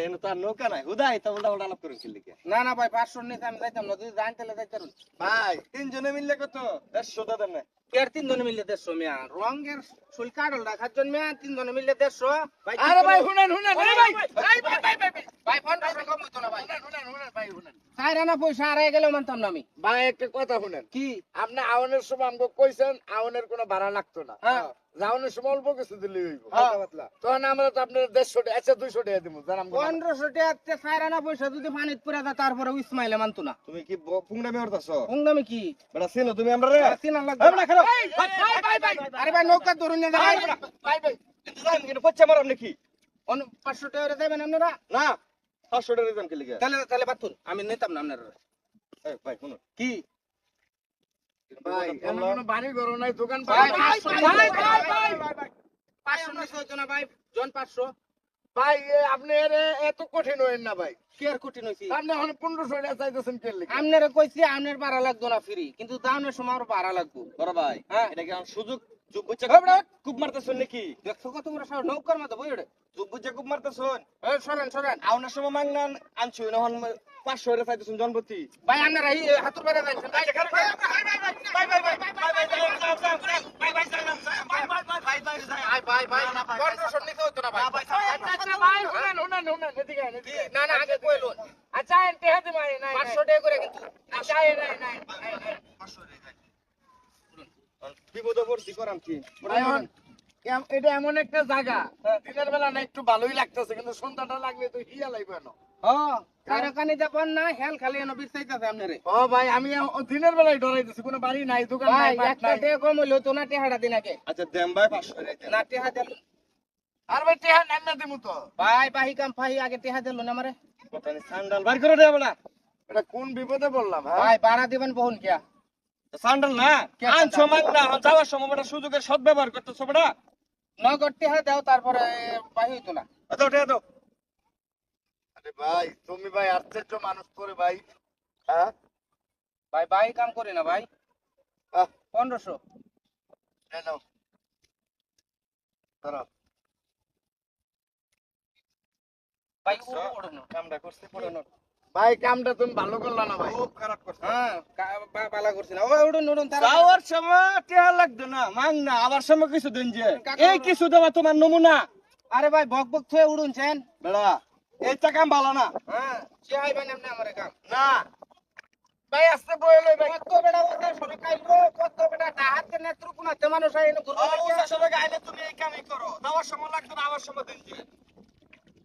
এনে তো আর নৌকা নাই হুদাই তো উল্টা উল্টা আলাপ করে ছিল কি না না ভাই 500 নিতে আমি যাইতাম না, যদি জানতে যাইতাম। ভাই তিনজনে মিললে কত 150 দাও দেন না কের 3 জনে মিললে 150 মিয়া, রঙের চুল কাটল রাখার জন্য 3 জনে মিললে 150। আরে ভাই শুনেন আরে ভাই ভাই 1500 কম হইতো না ভাই। ভাই শুনেন চার আনা পয়সা আড়াই গেলেও মানতাম না আমি। ভাই একটা কথা শুনেন কি আপনি আউনের সময় আমাকে কইছেন আউনের কোনো ভাড়া লাগতো না হ্যাঁ যাওনের সময় অল্প কিছু দিলে হইব হ্যাঁ। তখন আমরা তো আপনার 150 টাকা আচ্ছা 200 টাকা দিব জানাম 1500 টাকা চার আনা পয়সা যদি পানিত পড়ে যায় তারপরে ইসমাইলে মানতো না। তুমি কি পুংনা বেরতাছো হুংদামি কি বড় সিনো তুমি আমরা রে চিনা লাগবে আমরা খেলো আরে ভাই নৌকা ধরুন না ভাই ভাই ভাই ইন্তজাম কিন্তু পচ্চা মার আপনি কি 500 টাকা দেবেন আপনারা? না 500 টাকা দিবেন কি লিগে তাহলে তাহলে বাতুন আমি নিতাম না আপনারা। এই ভাই শুনুন কি ভাই এমন কোনো বাড়ি ঘর নাই দোকান ভাই ভাই 500 নিতে হইতো না ভাই, জন 500 ভাই আপনি এত কঠিন হইেন না ভাই কি আর কঠিন হইছি? আপনি এখন 1500 টাকা চাইতেছেন কি লিগে আপনারা কইছি আপনার ভাড়া লাগতো না ফ্রি, কিন্তু দাউনের সময় আর ভাড়া লাগবো। বড় ভাই হ্যাঁ। এটা কি আমার সুযোগ যুগ বুঝছে খুব মারতেছেন নাকি দেখছো কত বড় সাহস, নৌকার মতো বই ওড়ে। যুগ বুঝছে খুব মারতেছেন এই সরেন সরেন আউনের সময় মাংনান আনছু এখন 500 টাকা চাইতেছেন জনপতি ভাই আপনারা এই হাতুর বাইরে যাচ্ছেন ভাই ভাই ভাই 1500 নিতে হইতো না ভাই। না না আগে কইলুন আচ্ছা এতে হাতে ভাই নাই 500 টাকা করে কিন্তু আচ্ছা নাই নাই বিপদ পড়ছি করাম কি এটা এমন একটা জায়গা দিনের বেলা না একটু ভালোই লাগতেছে কিন্তু সন্ধ্যাটা লাগলে তো হিয়া লাগবে না হ্যাঁ কারখানি যাবেন না হেল খালি এনে বিছাইতাছে আপনারে। ও ভাই আমি দিনের বেলায় ডরাই দিছি কোনো বাড়ি নাই দোকান ভাই নাই একটা টাকা কম হইলো তো না টেহাটা দিন আগে। আচ্ছা দেম ভাই 500 টাকা না টেহা দিল আর ভাই টেহা নাম না দিমু তো ভাই বাহি কাম ফাহি আগে টেহা দিল না আমারে। কথা নি স্যান্ডাল বার করে দেব না এটা কোন বিপদে বললাম হ্যাঁ ভাই ভাড়া দিবেন বহুন কিয়া? স্যান্ডাল না আনছো মাগনা যাওয়ার সময় বড় সুযোগের সদ্ব্যবহার করতেছ বড় নগদ টেহা দাও তারপরে বাহি হইতো না। দাও টেহা দাও আরে ভাই তুমি ভাই আশ্চর্য মানুষ করে ভাই হ্যাঁ ভাই বাহি কাম করি না ভাই। 1500 এই নাও ধরো ভাই ওড়ো না। কামটা করতে ওড়ো না। ভাই কামটা তুমি ভালো করলা না ভাই খুব খারাপ করছো হ্যাঁ বালা করছি না। ও উড়ুন উড়ুন তারা যাওয়ার সময় টেহা লাগতো না মাং না আবার সময় কিছু দিন যে এই কিছু দেওয়া তোমার নমুনা আরে ভাই বক বক থয়ে উড়ুনছেন। বেড়া এই কাম ভালো না হ্যাঁ চেহাই বান আপনি আমারে কাম। না ভাই আস্তে বয়ে লই ভাই কত বেড়া ওটা সরে কাইলো, কত বেড়া ডাহাতে নেত্রকোনাতে মানুষ আইলো ঘুরবে। সবাই আইলে তুমি এই কামই করো যাওয়ার সময় লাগতো না আবার সময় দিন যে